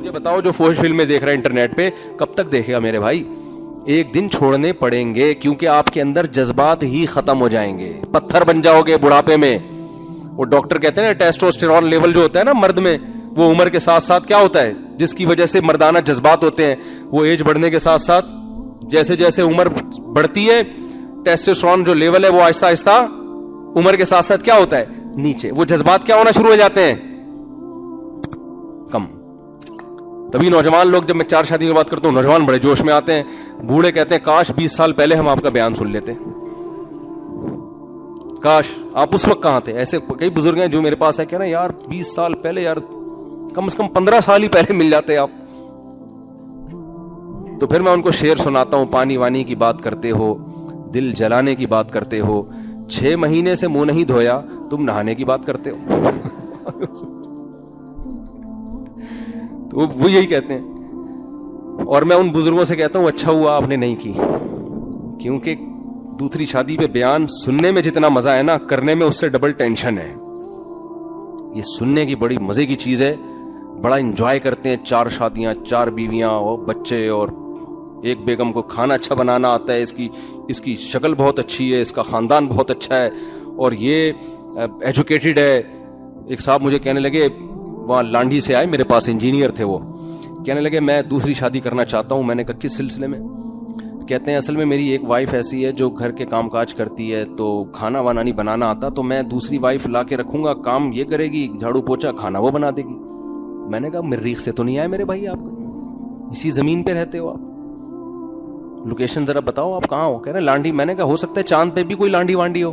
مجھے بتاؤ جو فوج فلمیں دیکھ رہا ہے انٹرنیٹ پہ, کب تک دیکھے گا میرے بھائی؟ ایک دن چھوڑنے پڑیں گے, کیونکہ آپ کے اندر جذبات ہی ختم ہو جائیں گے, پتھر بن جاؤ گے بڑھاپے میں. وہ ڈاکٹر کہتے ہیں نا ٹیسٹوسٹیرون لیول جو ہوتا ہے نا مرد میں, وہ عمر کے ساتھ ساتھ کیا ہوتا ہے, جس کی وجہ سے مردانہ جذبات ہوتے ہیں, وہ ایج بڑھنے کے ساتھ ساتھ جیسے جیسے عمر بڑھتی ہے ٹیسٹوسٹیرون جو لیول ہے وہ آہستہ آہستہ عمر کے ساتھ ساتھ کیا ہوتا ہے, نیچے. وہ جذبات کیا ہونا شروع ہو جاتے ہیں, کم. تبھی نوجوان لوگ, جب میں 4 شادیوں کی بات کرتا ہوں, نوجوان بڑے جوش میں آتے ہیں, بوڑھے کہتے ہیں کاش 20 سال پہلے ہم آپ کا بیان سن لیتے, کاش آپ اس وقت کہاں تھے. ایسے کئی بزرگ ہیں جو میرے پاس ہے, کہنا یار 20 سال پہلے, یار کم سے کم 15 سال ہی پہلے مل جاتے آپ. تو پھر میں ان کو شعر سناتا ہوں, پانی وانی کی بات کرتے ہو, دل جلانے کی بات کرتے ہو, 6 مہینے سے منہ نہیں دھویا, تم نہانے کی بات کرتے ہو. تو وہ یہی کہتے ہیں. اور میں ان بزرگوں سے کہتا ہوں اچھا ہوا آپ نے نہیں کی, کیونکہ دوسری شادی پہ بیان سننے میں جتنا مزہ ہے نا, کرنے میں اس سے ڈبل ٹینشن ہے. یہ سننے کی بڑی مزے کی چیز ہے, بڑا انجوائے کرتے ہیں. 4 شادیاں, 4 بیویاں اور بچے, اور ایک بیگم کو کھانا اچھا بنانا آتا ہے, اس کی شکل بہت اچھی ہے, اس کا خاندان بہت اچھا ہے, اور یہ ایجوکیٹڈ ہے. ایک صاحب مجھے کہنے لگے, وہاں لانڈھی سے آئے میرے پاس, انجینئر تھے, وہ کہنے لگے میں دوسری شادی کرنا چاہتا ہوں. میں نے کہا کس سلسلے میں؟ کہتے ہیں اصل میں میری ایک وائف ایسی ہے جو گھر کے کام کاج کرتی ہے, تو کھانا وانا نہیں بنانا آتا, تو میں دوسری وائف لا کے رکھوں گا, کام یہ کرے گی, جھاڑو پوچھا, کھانا وہ بنا دے گی. میں نے کہا مریخ سے تو نہیں آئے میرے بھائی, آپ اسی زمین پہ رہتے ہو, آپ لوکیشن ذرا بتاؤ آپ کہاں ہو. کہہ رہے لانڈھی. میں نے کہا ہو سکتا ہے چاند پہ بھی کوئی لانڈھی وانڈی ہو.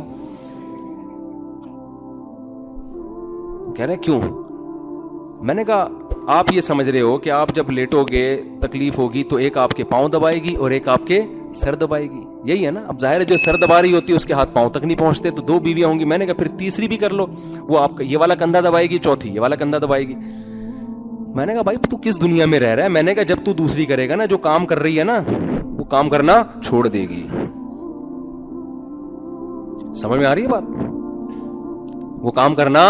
کہہ رہے کیوں؟ میں نے کہا آپ یہ سمجھ رہے ہو کہ آپ جب لیٹو گے تکلیف ہوگی تو ایک آپ کے پاؤں دبائے گی اور ایک آپ کے سر دبائے گی, یہی ہے نا. اب ظاہر ہے جو سر دبا رہی ہوتی ہے اس کے ہاتھ پاؤں تک نہیں پہنچتے, تو 2 بیویاں ہوں گی. میں نے کہا پھر تیسری بھی کر لو, وہ آپ کا یہ والا کندھا دبائے گی, چوتھی یہ والا کندھا دبائے گی. میں نے کہا بھائی تو کس دنیا میں رہ رہا ہے؟ میں نے کہا جب تو دوسری کرے گا نا, جو کام کر رہی ہے نا وہ کام کرنا چھوڑ دے گی. سمجھ میں آ رہی ہے بات؟ وہ کام کرنا,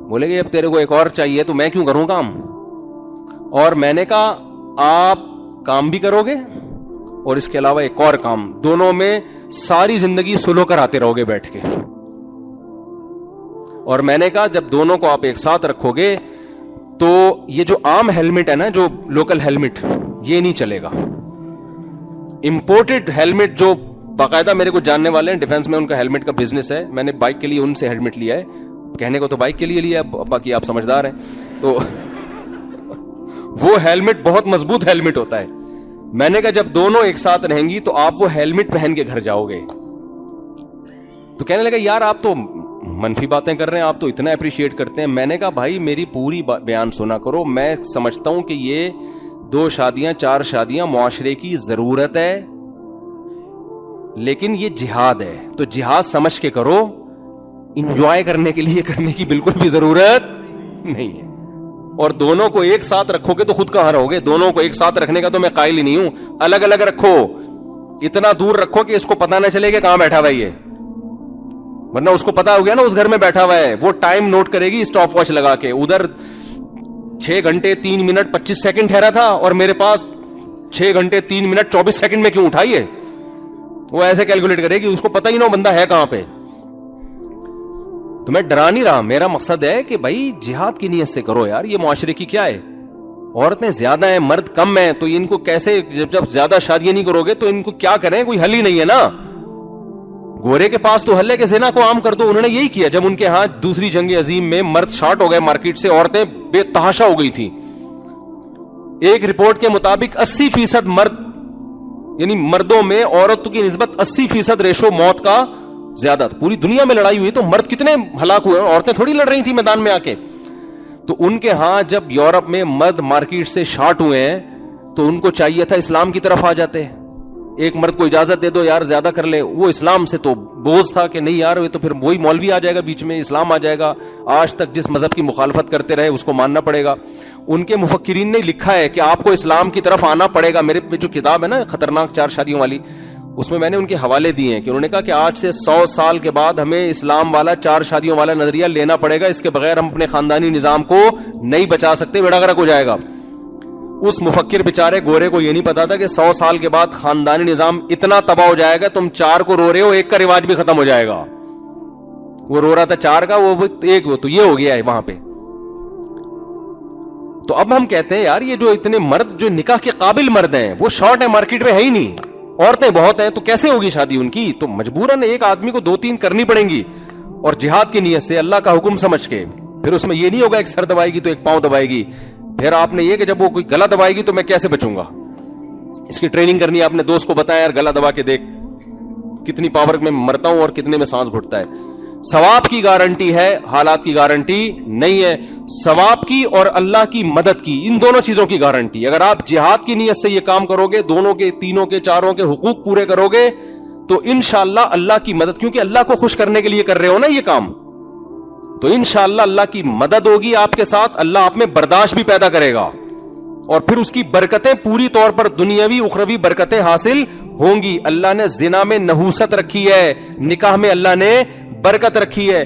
بولے گے اب تیرے کو ایک اور چاہیے تو میں کیوں کروں کام. اور میں نے کہا آپ کام بھی کرو گے اور اس کے علاوہ ایک اور کام, دونوں میں ساری زندگی سلو کر آتے رہو گے بیٹھ کے. اور میں نے کہا جب دونوں کو آپ ایک ساتھ رکھو گے تو یہ جو عام ہیلمٹ ہے نا, جو لوکل ہیلمٹ, یہ نہیں چلے گا. امپورٹڈ ہیلمٹ جو باقاعدہ میرے کو جاننے والے ہیں ڈیفنس میں, ان کا ہیلمٹ کا بزنس ہے. میں نے بائک کے لیے ان سے ہیلمٹ لیا ہے, کہنے کو تو بائک کے لیے لیا ہے, باقی آپ سمجھدار ہیں. تو وہ ہیلمٹ بہت مضبوط ہیلمٹ ہوتا ہے. میں نے کہا جب دونوں ایک ساتھ رہیں گی تو آپ وہ ہیلمٹ پہن کے گھر جاؤ گے. تو کہنے لگا یار آپ تو منفی باتیں کر رہے ہیں, آپ تو اتنا اپریشیٹ کرتے ہیں. میں نے کہا بھائی میری پوری بیان سنا کرو. میں سمجھتا ہوں کہ یہ 2 شادیاں 4 شادیاں معاشرے کی ضرورت ہے, لیکن یہ جہاد ہے, تو جہاد سمجھ کے کرو. انجوائے کرنے کے لیے کرنے کی بالکل بھی ضرورت نہیں ہے. اور دونوں کو ایک ساتھ رکھو گے تو خود کہاں رہو گے. دونوں کو ایک ساتھ رکھنے کا تو میں قائل ہی نہیں ہوں. الگ الگ رکھو, اتنا دور رکھو کہ اس کو پتہ نہ چلے کہ کہاں بیٹھا ہوا ہے یہ, ورنہ اس کو پتا ہو گیا نا اس گھر میں بیٹھا ہوا ہے. وہ ٹائم نوٹ کرے گی اسٹاپ واچ لگا کے, ادھر 6 گھنٹے 3 منٹ 25 سیکنڈ ٹھہرا تھا اور میرے پاس 6 گھنٹے 3 منٹ 24 سیکنڈ میں کیوں اٹھائیے. وہ ایسے کیلکولیٹ کرے گی, اس کو پتہ ہی نہ بندہ ہے کہاں پہ. تو میں ڈرا نہیں رہا, میرا مقصد ہے کہ بھائی جہاد کی نیت سے کرو یار. یہ معاشرے کی کیا ہے, عورتیں زیادہ ہیں مرد کم ہیں, تو ان کو کیسے, جب زیادہ شادیاں نہیں کرو گے تو ان کو کیا کریں, کوئی حل ہی نہیں ہے نا. گورے کے پاس تو حل ہے کہ زنا کو عام کر دو. انہوں نے یہی کیا جب ان کے ہاں دوسری جنگ عظیم میں مرد شارٹ ہو گئے مارکیٹ سے, عورتیں بے تحاشا ہو گئی تھی. ایک رپورٹ کے مطابق 80% مرد, یعنی مردوں میں عورتوں کی نسبت 80% ریشو موت کا زیادہ. پوری دنیا میں لڑائی ہوئی تو مرد کتنے ہلاک ہوئے, عورتیں تھوڑی لڑ رہی تھی میدان میں آ کے. تو ان کے ہاں جب یورپ میں مرد مارکیٹ سے شارٹ ہوئے ہیں تو ان کو چاہیے تھا اسلام کی طرف آ جاتے. ایک مرد کو اجازت دے دو یار زیادہ کر لے, وہ اسلام سے تو بوجھ تھا کہ نہیں یار یہ تو پھر وہی مولوی آ جائے گا بیچ میں, اسلام آ جائے گا. آج تک جس مذہب کی مخالفت کرتے رہے اس کو ماننا پڑے گا. ان کے مفکرین نے لکھا ہے کہ آپ کو اسلام کی طرف آنا پڑے گا. میرے جو کتاب ہے نا خطرناک 4 شادیوں والی, اس میں نے ان کے حوالے دیے ہیں کہ انہوں نے کہا کہ آج سے 100 سال کے بعد ہمیں اسلام والا 4 شادیوں والا نظریہ لینا پڑے گا, اس کے بغیر ہم اپنے خاندانی نظام کو نہیں بچا سکتے, بیڑا غرق ہو جائے گا. اس مفکر بیچارے گورے کو یہ نہیں پتا تھا کہ 100 سال کے بعد خاندانی نظام اتنا تباہ ہو جائے گا, تم 4 کو رو رہے ہو, ایک کا رواج بھی ختم ہو جائے گا. وہ رو رہا تھا 4 کا, وہ ایک, وہ تو یہ ہو گیا ہے وہاں پہ. تو اب ہم کہتے ہیں یار یہ جو اتنے مرد جو نکاح کے قابل مرد ہیں وہ شارٹ ہے, مارکیٹ میں ہے ہی نہیں, عورتیں بہت ہیں, تو کیسے ہوگی شادی ان کی؟ تو مجبوراً ایک آدمی کو 2-3 کرنی پڑیں گی, اور جہاد کی نیت سے, اللہ کا حکم سمجھ کے. پھر اس میں یہ نہیں ہوگا ایک سر دبائے گی تو ایک پاؤں دبائے گی. پھر آپ نے یہ کہ جب وہ کوئی گلا دبائے گی تو میں کیسے بچوں گا, اس کی ٹریننگ کرنی ہے. آپ نے دوست کو بتایا یار گلا دبا کے دیکھ کتنی پاور میں مرتا ہوں اور کتنے میں سانس گھٹتا ہے. ثواب کی گارنٹی ہے, حالات کی گارنٹی نہیں ہے. ثواب کی اور اللہ کی مدد کی, ان دونوں چیزوں کی گارنٹی. اگر آپ جہاد کی نیت سے یہ کام کرو گے, دونوں کے, تینوں کے, چاروں کے حقوق پورے کرو گے, تو انشاءاللہ اللہ کی مدد, کیونکہ اللہ کو خوش کرنے کے لیے کر رہے ہو نا یہ کام, تو انشاءاللہ اللہ کی مدد ہوگی آپ کے ساتھ. اللہ آپ میں برداشت بھی پیدا کرے گا, اور پھر اس کی برکتیں پوری طور پر دنیاوی اخروی برکتیں حاصل ہوں گی. اللہ نے زنا میں نحوست رکھی ہے, نکاح میں اللہ نے برکت رکھی ہے.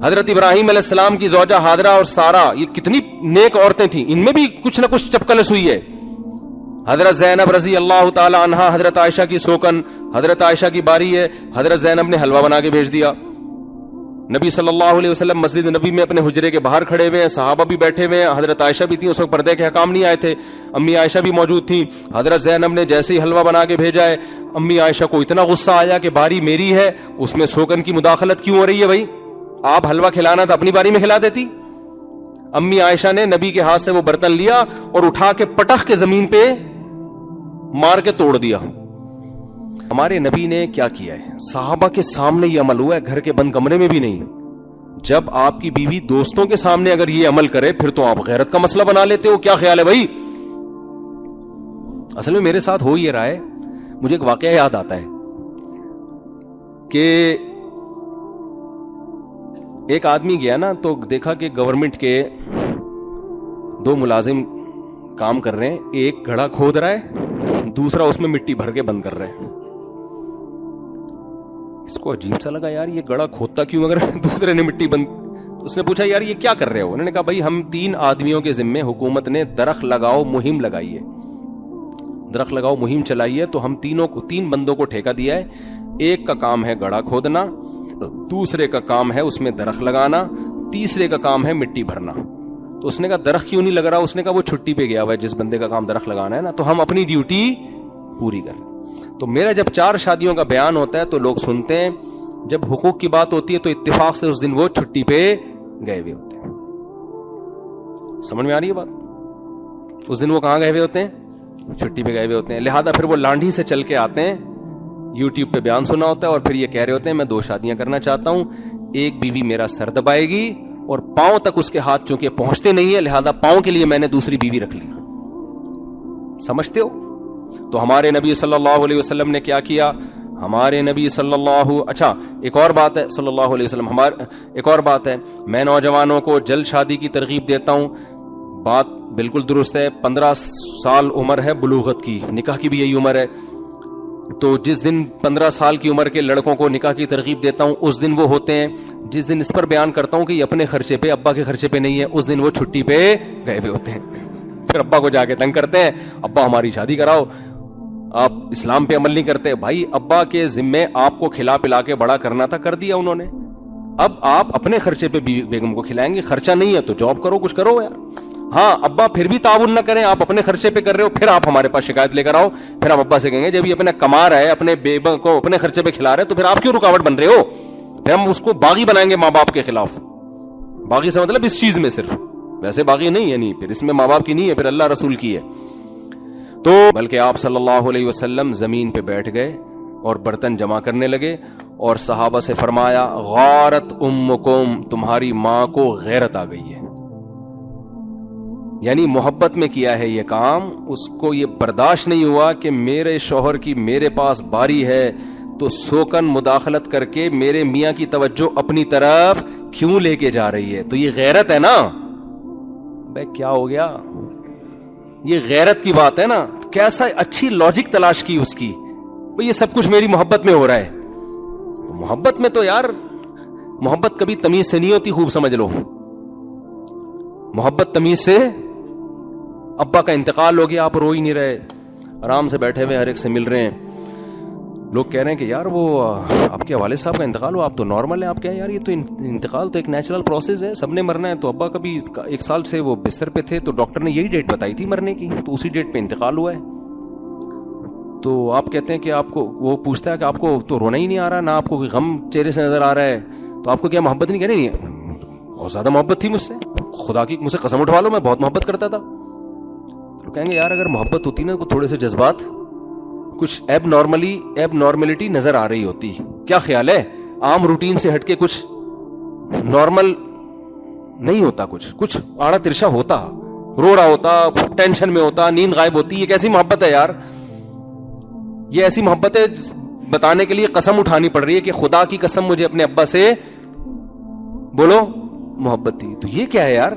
حضرت ابراہیم علیہ السلام کی زوجہ ہاجرہ اور سارہ, یہ کتنی نیک عورتیں تھیں, ان میں بھی کچھ نہ کچھ چپکلس ہوئی ہے. حضرت زینب رضی اللہ تعالی عنہا, حضرت عائشہ کی سوکن, حضرت عائشہ کی باری ہے, حضرت زینب نے حلوہ بنا کے بھیج دیا. نبی صلی اللہ علیہ وسلم مسجد نبی میں اپنے حجرے کے باہر کھڑے ہوئے ہیں, صحابہ بھی بیٹھے ہوئے ہیں, حضرت عائشہ بھی تھی, اس وقت پردے کے حکام نہیں آئے تھے, امی عائشہ بھی موجود تھیں. حضرت زینب نے جیسے ہی حلوہ بنا کے بھیجا ہے, امی عائشہ کو اتنا غصہ آیا کہ باری میری ہے, اس میں سوکن کی مداخلت کیوں ہو رہی ہے بھائی, آپ حلوہ کھلانا تھا اپنی باری میں کھلا دیتی. امی عائشہ نے نبی کے ہاتھ سے وہ برتن لیا اور اٹھا کے پٹخ کے زمین پہ مار کے توڑ دیا. ہمارے نبی نے کیا کیا ہے, صحابہ کے سامنے یہ عمل ہوا ہے, گھر کے بند کمرے میں بھی نہیں. جب آپ کی بیوی دوستوں کے سامنے اگر یہ عمل کرے پھر تو آپ غیرت کا مسئلہ بنا لیتے ہو. کیا خیال ہے بھائی؟ اصل میں میرے ساتھ ہو یہ رہا ہے, مجھے ایک واقعہ یاد آتا ہے کہ ایک آدمی گیا نا, تو دیکھا کہ گورنمنٹ کے 2 ملازم کام کر رہے ہیں, ایک گڑھا کھود رہا ہے, دوسرا اس میں مٹی بھر کے بند کر رہے ہیں. اس کو عجیب سا لگا, یار یہ گڑھا کھودتا کیوں اگر دوسرے نے مٹی بند. تو اس نے پوچھا یار یہ کیا کر رہے ہو؟ انہوں نے کہا بھائی ہم 3 آدمیوں کے ذمے حکومت نے درخت لگاؤ مہم لگائی ہے, درخت لگاؤ مہم چلائی ہے, تو ہم 3 بندوں کو ٹھیکہ دیا ہے. ایک کا کام ہے گڑھا کھودنا, دوسرے کا کام ہے اس میں درخت لگانا, تیسرے کا کام ہے مٹی بھرنا. تو اس نے کہا درخت کیوں نہیں لگ رہا؟ اس نے کہا وہ چھٹی پہ گیا ہوا ہے جس بندے کا کام درخت لگانا ہے نا, تو ہم اپنی ڈیوٹی پوری کر رہے. تو میرا جب 4 شادیوں کا بیان ہوتا ہے تو لوگ سنتے ہیں, جب حقوق کی بات ہوتی ہے تو اتفاق سے اس دن وہ چھٹی پہ گئے ہوئے ہوتے ہیں. سمجھ میں آ رہی ہے بات؟ اس دن وہ کہاں گئے ہوئے ہوتے ہیں؟ چھٹی پہ گئے ہوئے ہوتے ہیں. لہذا پھر وہ لانڈھی سے چل کے آتے ہیں, یوٹیوب پہ بیان سنا ہوتا ہے, اور پھر یہ کہہ رہے ہوتے ہیں میں 2 شادیاں کرنا چاہتا ہوں, ایک بیوی میرا سر دبائے گی اور پاؤں تک اس کے ہاتھ چونکہ پہنچتے نہیں ہے, لہذا پاؤں کے لیے میں نے دوسری بیوی رکھ لی. سمجھتے ہو؟ تو ہمارے نبی صلی اللہ علیہ وسلم نے کیا کیا؟ ہمارے نبی صلی اللہ, اچھا ایک اور بات ہے, صلی اللہ علیہ وسلم ایک اور بات ہے, میں نوجوانوں کو جلد شادی کی ترغیب دیتا ہوں. بات بالکل درست ہے, 15 سال عمر ہے بلوغت کی, نکاح کی بھی یہی عمر ہے. تو جس دن 15 سال کی عمر کے لڑکوں کو نکاح کی ترغیب دیتا ہوں اس دن وہ ہوتے ہیں. جس دن اس پر بیان کرتا ہوں کہ یہ اپنے خرچے پہ, ابا کے خرچے پہ نہیں ہے, اس دن وہ چھٹی پہ گئے ہوئے ہوتے ہیں. پھر ابا کو جا کے تنگ کرتے ہیں, ابا ہماری شادی کراؤ, آپ اسلام پہ عمل نہیں کرتے. بھائی ابا کے ذمے آپ کو کھلا پلا کے بڑا کرنا تھا, کر دیا انہوں نے. اب آپ اپنے خرچے پہ بیگم کو کھلائیں گے, خرچہ نہیں ہے تو جاب کرو, کچھ کرو یار. ہاں ابا پھر بھی تعاون نہ کریں, آپ اپنے خرچے پہ کر رہے ہو, پھر آپ ہمارے پاس شکایت لے کر آؤ. پھر ہم ابا سے کہیں گے جب یہ اپنا کما رہا ہے, اپنے بیگم کو اپنے خرچے پہ کھلا رہے ہیں, تو پھر آپ کیوں رکاوٹ بن رہے ہو؟ پھر ہم اس کو باغی بنائیں گے ماں باپ کے خلاف. باغی سے مطلب اس چیز میں صرف, ویسے باغی نہیں ہے, نہیں پھر اس میں ماں باپ کی نہیں ہے, پھر اللہ رسول کی ہے. تو بلکہ آپ صلی اللہ علیہ وسلم زمین پہ بیٹھ گئے اور برتن جمع کرنے لگے, اور صحابہ سے فرمایا غارت امکم, تمہاری ماں کو غیرت آ گئی ہے. یعنی محبت میں کیا ہے یہ کام, اس کو یہ برداشت نہیں ہوا کہ میرے شوہر کی میرے پاس باری ہے تو سوکن مداخلت کر کے میرے میاں کی توجہ اپنی طرف کیوں لے کے جا رہی ہے. تو یہ غیرت ہے نا. بھائی کیا ہو گیا, یہ غیرت کی بات ہے نا. کیسا اچھی لاجک تلاش کی اس کی, یہ سب کچھ میری محبت میں ہو رہا ہے. تو محبت میں تو یار, محبت کبھی تمیز سے نہیں ہوتی, خوب سمجھ لو. محبت تمیز سے ابا کا انتقال ہو گیا, آپ رو ہی نہیں رہے, آرام سے بیٹھے ہوئے ہر ایک سے مل رہے ہیں. لوگ کہہ رہے ہیں کہ یار وہ آپ کے والد صاحب کا انتقال ہوا, آپ تو نارمل ہیں. آپ کہیں یار یہ تو انتقال تو ایک نیچرل پروسیس ہے, سب نے مرنا ہے. تو ابا کبھی 1 سال سے وہ بستر پہ تھے, تو ڈاکٹر نے یہی ڈیٹ بتائی تھی مرنے کی, تو اسی ڈیٹ پہ انتقال ہوا ہے. تو آپ کہتے ہیں کہ آپ کو, وہ پوچھتا ہے کہ آپ کو تو رونا ہی نہیں آ رہا, نہ آپ کو کوئی غم چہرے سے نظر آ رہا ہے, تو آپ کو کیا محبت نہیں؟ کہہ نہیں, بہت زیادہ محبت تھی مجھ سے, خدا کی مجھ سے قسم اٹھوا لو, میں بہت محبت کرتا تھا. تو کہیں گے یار اگر محبت ہوتی نا تو تھوڑے سے جذبات, کچھ ایب نارملٹی نظر آ رہی ہوتی. کیا خیال ہے؟ عام روٹین سے ہٹ کے کچھ نارمل نہیں ہوتا, کچھ آڑا ترشا ہوتا, رو رہا ہوتا, ٹینشن میں ہوتا, نیند غائب ہوتی. یہ کیسی محبت ہے یار؟ یہ ایسی محبت ہے بتانے کے لیے قسم اٹھانی پڑ رہی ہے کہ خدا کی قسم مجھے اپنے ابا سے بولو محبت تھی. تو یہ کیا ہے یار؟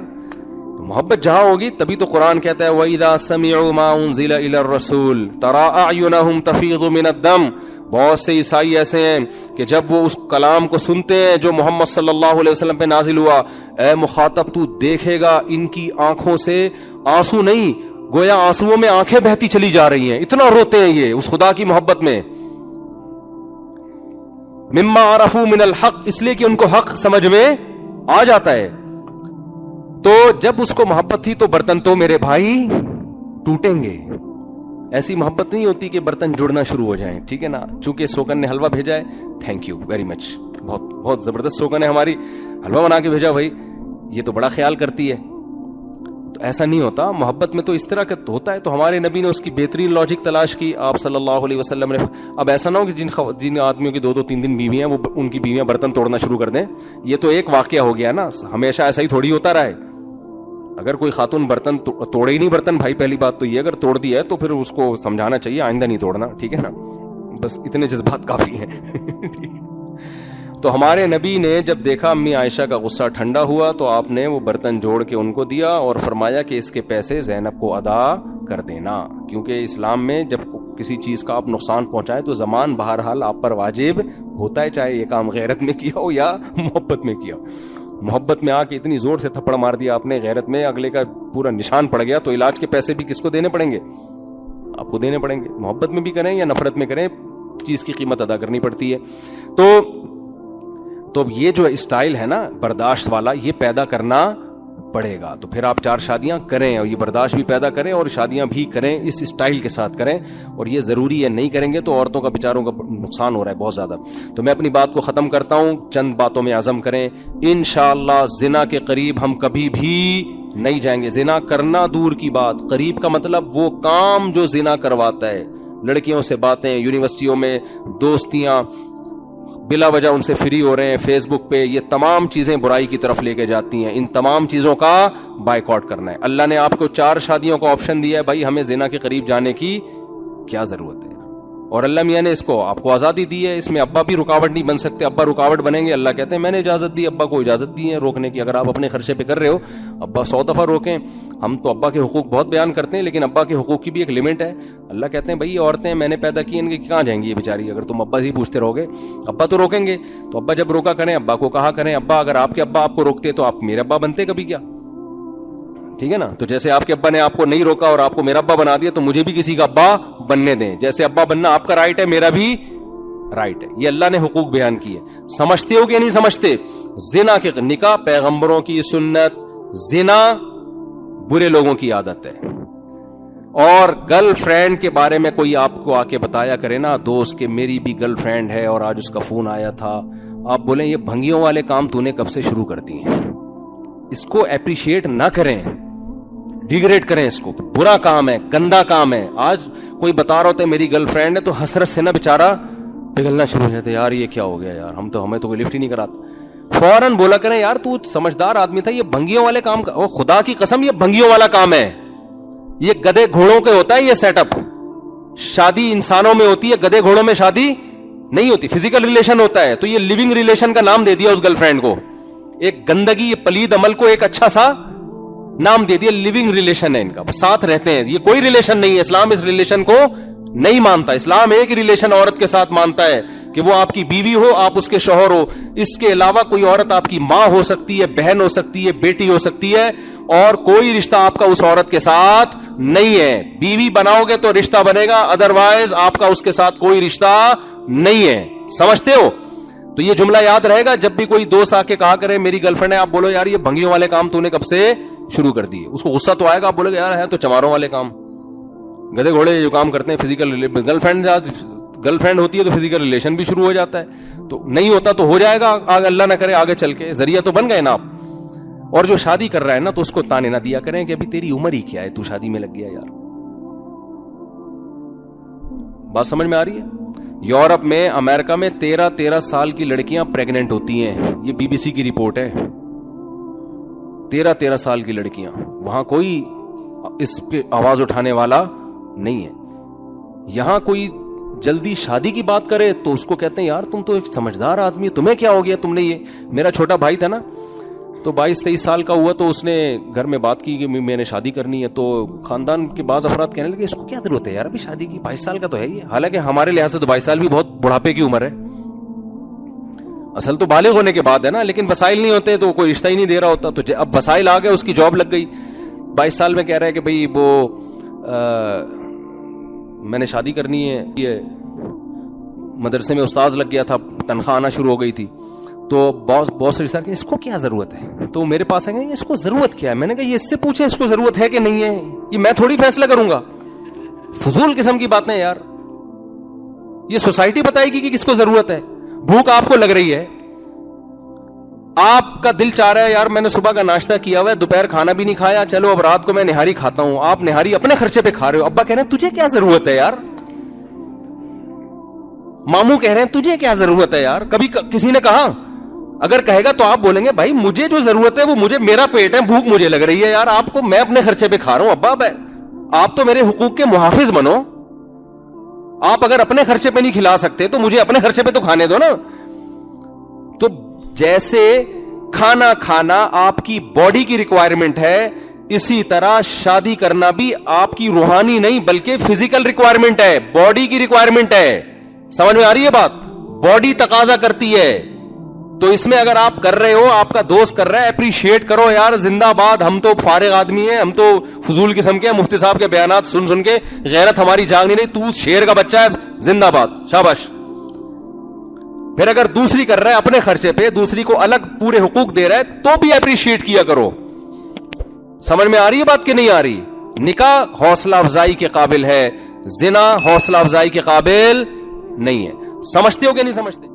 تو محبت جہاں ہوگی تبھی تو قرآن کہتا ہے وَإِذَا سَمِعُوا مَا أُنزِلَ إِلَى الرَّسُولِ تَرَىٰ أَعْيُنَهُمْ تَفِيضُ مِنَ الدَّمْعِ. بہت سے عیسائی ایسے ہیں کہ جب وہ اس کلام کو سنتے ہیں جو محمد صلی اللہ علیہ وسلم پہ نازل ہوا, اے مخاطب تو دیکھے گا ان کی آنکھوں سے آنسو نہیں, گویا آنسوؤں میں آنکھیں بہتی چلی جا رہی ہیں, اتنا روتے ہیں یہ اس خدا کی محبت میں. مما عرفوا من الحق, اس لیے کہ ان کو حق سمجھ میں آ جاتا ہے. تو جب اس کو محبت تھی تو برتن تو میرے بھائی ٹوٹیں گے. ایسی محبت نہیں ہوتی کہ برتن جڑنا شروع ہو جائیں, ٹھیک ہے نا. چونکہ سوکن نے حلوہ بھیجا ہے, تھینک یو ویری مچ, بہت زبردست سوکن ہے ہماری, حلوہ بنا کے بھیجا بھائی, یہ تو بڑا خیال کرتی ہے. تو ایسا نہیں ہوتا, محبت میں تو اس طرح کا ہوتا ہے. تو ہمارے نبی نے اس کی بہترین لاجک تلاش کی, آپ صلی اللہ علیہ وسلم نے. اب ایسا نہ ہو کہ جن آدمیوں کی 2-2 3 بیویاں ہیں, وہ ان کی بیویاں برتن توڑنا شروع کر دیں. یہ تو ایک واقعہ ہو گیا نا, ہمیشہ ایسا ہی تھوڑی ہوتا رہا ہے. اگر کوئی خاتون برتن توڑے ہی نہیں برتن, بھائی پہلی بات تو یہ, اگر توڑ دیا ہے تو پھر اس کو سمجھانا چاہیے آئندہ نہیں توڑنا, ٹھیک ہے نا. بس اتنے جذبات کافی ہیں. تو ہمارے نبی نے جب دیکھا امی عائشہ کا غصہ ٹھنڈا ہوا, تو آپ نے وہ برتن جوڑ کے ان کو دیا اور فرمایا کہ اس کے پیسے زینب کو ادا کر دینا, کیونکہ اسلام میں جب کسی چیز کا آپ نقصان پہنچائے تو زمان بہرحال آپ پر واجب ہوتا ہے, چاہے یہ کام غیرت میں کیا ہو یا محبت میں کیا. محبت میں آ کے اتنی زور سے تھپڑ مار دیا آپ نے, غیرت میں اگلے کا پورا نشان پڑ گیا, تو علاج کے پیسے بھی کس کو دینے پڑیں گے؟ آپ کو دینے پڑیں گے. محبت میں بھی کریں یا نفرت میں کریں, چیز کی قیمت ادا کرنی پڑتی ہے. تو یہ جو اسٹائل ہے نا برداشت والا, یہ پیدا کرنا پڑے گا. تو پھر آپ 4 شادیاں کریں اور یہ برداشت بھی پیدا کریں اور شادیاں بھی کریں, اس اسٹائل کے ساتھ کریں. اور یہ ضروری ہے, نہیں کریں گے تو عورتوں کا بیچاروں کا نقصان ہو رہا ہے بہت زیادہ. تو میں اپنی بات کو ختم کرتا ہوں, چند باتوں میں عزم کریں. انشاءاللہ زنا کے قریب ہم کبھی بھی نہیں جائیں گے. زنا کرنا دور کی بات, قریب کا مطلب وہ کام جو زنا کرواتا ہے. لڑکیوں سے باتیں, یونیورسٹیوں میں دوستیاں, بلا وجہ ان سے فری ہو رہے ہیں, فیس بک پہ, یہ تمام چیزیں برائی کی طرف لے کے جاتی ہیں. ان تمام چیزوں کا بائیکاٹ کرنا ہے. اللہ نے آپ کو 4 شادیوں کا آپشن دیا ہے, بھائی ہمیں زنا کے قریب جانے کی کیا ضرورت ہے. اور اللہ میاں نے اس کو آپ کو آزادی دی ہے, اس میں ابا بھی رکاوٹ نہیں بن سکتے. ابا رکاوٹ بنیں گے, اللہ کہتے ہیں میں نے اجازت دی, ابا کو اجازت دی ہے روکنے کی. اگر آپ اپنے خرچے پہ کر رہے ہو, ابا 100 دفعہ روکیں. ہم تو ابا کے حقوق بہت بیان کرتے ہیں, لیکن ابا کے حقوق کی بھی ایک لمٹ ہے. اللہ کہتے ہیں بھائی یہ عورتیں میں نے پیدا کی, ان کے کہاں جائیں گی یہ بیچاری, اگر تم ابا سے ہی پوچھتے رہو گے. ابا تو روکیں گے, تو ابا جب روکا کریں, ابا کو کہا کریں. ابا اگر آپ کے ابا آپ کو روکتے تو آپ میرے ابا بنتے کبھی کیا, ٹھیک ہے نا. تو جیسے آپ کے ابا نے آپ کو نہیں روکا اور آپ کو میرا ابا بنا دیا, تو مجھے بھی کسی کا ابا بننے دیں. جیسے ابا بننا آپ کا رائٹ ہے, میرا بھی رائٹ ہے. یہ اللہ نے حقوق بیان کیے. سمجھتے ہو کہ نہیں سمجھتے؟ زنا کے نکاح پیغمبروں کی سنت, زنا برے لوگوں کی عادت ہے. اور گرل فرینڈ کے بارے میں کوئی آپ کو آ کے بتایا کرے نا, دوست کہ میری بھی گرل فرینڈ ہے اور آج اس کا فون آیا تھا, آپ بولیں یہ بھنگیوں والے کام تو نے کب سے شروع کر دیے ہیں. اس کو اپریشیٹ نہ کریں, ڈیگریڈ کریں اس کو. برا کام ہے, گندا کام ہے. آج کوئی بتا رہا ہوتا ہے میری گرل فرینڈ ہے, تو حسرت سے نا بیچارہ پگھلنا شروع ہو جاتا ہے, یار یہ کیا ہو گیا یار, ہمیں تو کوئی لفٹ ہی نہیں کراتا. فوراً بولا کریں یار تو سمجھدار آدمی تھا, یہ بھنگیوں والے کام کا, او خدا کی قسم یہ بھنگیوں والا کام ہے. یہ گدے گھوڑوں کے ہوتا ہے یہ سیٹ اپ. شادی انسانوں میں ہوتی ہے, گدے گھوڑوں میں شادی نہیں ہوتی. فزیکل ریلیشن ہوتا ہے. تو یہ لیونگ ریلیشن کا نام دے دیا اس گرل فرینڈ کو, ایک گندگی, یہ پلید عمل کو ایک اچھا سا نام دے دیا. لیونگ ریلیشن ہے ان کا, ساتھ رہتے ہیں. یہ کوئی ریلیشن نہیں ہے, اسلام اس ریلیشن کو نہیں مانتا. اسلام ایک ریلیشن عورت کے ساتھ مانتا ہے کہ وہ آپ کی بیوی ہو, آپ اس کے شوہر ہو. اس کے علاوہ کوئی عورت آپ کی ماں ہو سکتی ہے, بہن ہو سکتی ہے, بیٹی ہو سکتی ہے. اور کوئی رشتہ آپ کا اس عورت کے ساتھ نہیں ہے. بیوی بناؤ گے تو رشتہ بنے گا, ادروائز آپ کا اس کے ساتھ کوئی رشتہ نہیں ہے. سمجھتے ہو؟ تو یہ جملہ یاد رہے گا. جب بھی کوئی دوست آ کے کہا کرے میری گرل فرینڈ ہے, آپ بولو یار یہ بھنگیوں والے کام تو نے کب سے شروع کر دیے. اس کو غصہ تو آئے گا, آپ بولو گے یار ہے تو چماروں والے کام, گدھے گھوڑے جو کام کرتے ہیں فزیکل. گرل فرینڈ ہوتی ہے تو فزیکل ریلیشن بھی شروع ہو جاتا ہے. تو نہیں ہوتا تو ہو جائے گا آگے, اللہ نہ کرے آگے چل کے. ذریعہ تو بن گئے نا آپ. اور جو شادی کر رہا ہے نا تو اس کو تانے نہ دیا کریں کہ ابھی تیری عمر ہی کیا ہے, تو شادی میں لگ گیا یار. بات سمجھ میں آ رہی ہے؟ یورپ میں, امریکہ میں 13 سال کی لڑکیاں پریگننٹ ہوتی ہیں. یہ بی بی سی کی رپورٹ ہے. 13 سال کی لڑکیاں. وہاں کوئی اس پہ آواز اٹھانے والا نہیں ہے. یہاں کوئی جلدی شادی کی بات کرے تو اس کو کہتے ہیں یار تم تو ایک سمجھدار آدمی, تمہیں کیا ہو گیا, تم نے یہ. میرا چھوٹا بھائی تھا نا, تو 22-23 سال کا ہوا تو اس نے گھر میں بات کی کہ میں نے شادی کرنی ہے. تو خاندان کے بعض افراد کہنے لگے اس کو کیا ضرورت ہے یار ابھی شادی کی, 22 سال کا تو ہے ہی. حالانکہ ہمارے لحاظ سے تو 22 سال بھی بہت بڑھاپے کی عمر ہے. اصل تو بالغ ہونے کے بعد ہے نا, لیکن وسائل نہیں ہوتے تو کوئی رشتہ ہی نہیں دے رہا ہوتا. تو اب وسائل آ گئے, اس کی جاب لگ گئی. 22 سال میں کہہ رہا ہے کہ بھئی وہ میں نے شادی کرنی ہے. یہ مدرسے میں استاذ لگ گیا تھا, تنخواہ آنا شروع ہو گئی تھی. تو بہت سے رشتہ اس کو کیا ضرورت ہے. تو میرے پاس آئیں گے اس کو ضرورت کیا ہے. میں نے کہا یہ اس سے پوچھیں اس کو ضرورت ہے کہ نہیں ہے, یہ میں تھوڑی فیصلہ کروں گا. فضول قسم کی باتیں یار. یہ سوسائٹی بتائے گی کہ کس کو ضرورت ہے. بھوک آپ کو لگ رہی ہے, آپ کا دل چاہ رہا ہے یار میں نے صبح کا ناشتہ کیا ہوا ہے, دوپہر کھانا بھی نہیں کھایا, چلو اب رات کو میں نہاری کھاتا ہوں. آپ نہاری اپنے خرچے پہ کھا رہے ہو. ابا کہہ رہے ہیں تجھے کیا ضرورت ہے یار. ماموں کہہ رہے ہیں تجھے کیا ضرورت ہے یار. کبھی کسی نے کہا, اگر کہے گا تو آپ بولیں گے بھائی مجھے جو ضرورت ہے وہ مجھے, میرا پیٹ ہے, بھوک مجھے لگ رہی ہے یار. آپ کو میں اپنے خرچے پہ کھا رہا ہوں. ابا آپ تو میرے حقوق کے محافظ بنو. آپ اگر اپنے خرچے پہ نہیں کھلا سکتے تو مجھے اپنے خرچے پہ تو کھانے دو نا. تو جیسے کھانا آپ کی باڈی کی ریکوائرمنٹ ہے, اسی طرح شادی کرنا بھی آپ کی روحانی نہیں بلکہ فزیکل ریکوائرمنٹ ہے, باڈی کی ریکوائرمنٹ ہے. سمجھ میں آ رہی ہے بات؟ باڈی تقاضا کرتی ہے. تو اس میں اگر آپ کر رہے ہو, آپ کا دوست کر رہا ہے, اپریشیٹ کرو یار, زندہ باد. ہم تو فارغ آدمی ہیں, ہم تو فضول قسم کے. مفتی صاحب کے بیانات سن کے غیرت ہماری جاگ نہیں رہی. تو شیر کا بچہ ہے, زندہ باد, شاباش. پھر اگر دوسری کر رہا ہے اپنے خرچے پہ, دوسری کو الگ پورے حقوق دے رہا ہے, تو بھی اپریشیٹ کیا کرو. سمجھ میں آ رہی ہے بات کہ نہیں آ رہی؟ نکاح حوصلہ افزائی کے قابل ہے, زنا حوصلہ افزائی کے قابل نہیں ہے. سمجھتے ہو کہ نہیں سمجھتے؟